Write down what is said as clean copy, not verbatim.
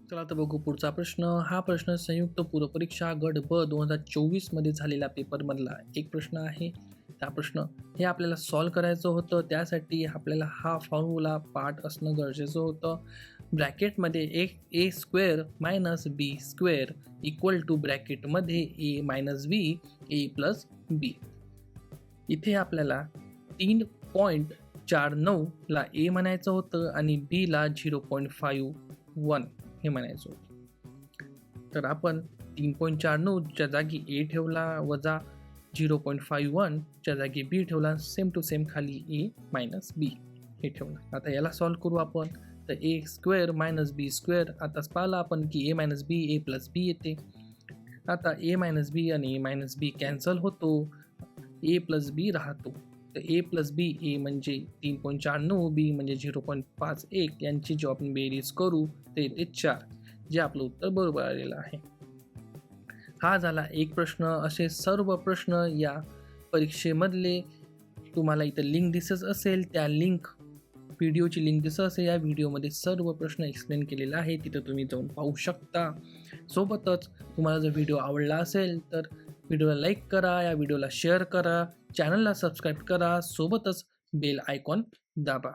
चला तर बघू पुढचा प्रश्न. हा प्रश्न संयुक्त पूर्व परीक्षा गट ब 2024 मध्ये झालेल्या पेपरमधला एक प्रश्न आहे. हा प्रश्न हे आपल्याला सॉल्व करायचं होतं. त्यासाठी आपल्याला हा फॉर्म्युला पाठ असणं गरजेचं होतं. ब्रॅकेटमध्ये a square minus b square equal to ब्रॅकेटमध्ये a minus b a plus b. इथे आपल्याला 3.49 ला ए म्हणायचं होतं आणि बी ला 0.51 हे म्हणायचं होतं. तर आपण 3.49 च्या जागी ए ठेवला वजा 0.51 च्या जागी बी ठेवला, सेम टू सेम खाली ए मायनस बी हे ठेवलं. आता याला सॉल्व करू आपण. तर ए स्क्वेअर मायनस बी स्क्वेअर, आताच पाहिलं आपण की ए मायनस बी ए प्लस बी येते. आता ए मायनस बी आणि ए मायनस बी कॅन्सल होतो, ए प्लस बी राहतो. तर ए प्लस बी, ए म्हणजे 3.49, बी म्हणजे 0.51 यांची जेव्हा आपण बेरीज करू ते येते 4, जे आपलं उत्तर बरोबर आलेलं आहे. हा झाला एक प्रश्न. असे सर्व प्रश्न या परीक्षेमधले तुम्हाला इथं लिंक दिसत असेल, त्या व्हिडिओची लिंक दिसत असेल, या व्हिडिओमध्ये सर्व प्रश्न एक्सप्लेन केलेले आहे, तिथं तुम्ही जाऊन पाहू शकता. सोबतच तुम्हाला जर व्हिडिओ आवडला असेल तर व्हिडिओला लाईक करा, या व्हिडिओला शेअर करा, चॅनलला सबस्क्राईब करा, सोबतच बेल आयकॉन दाबा.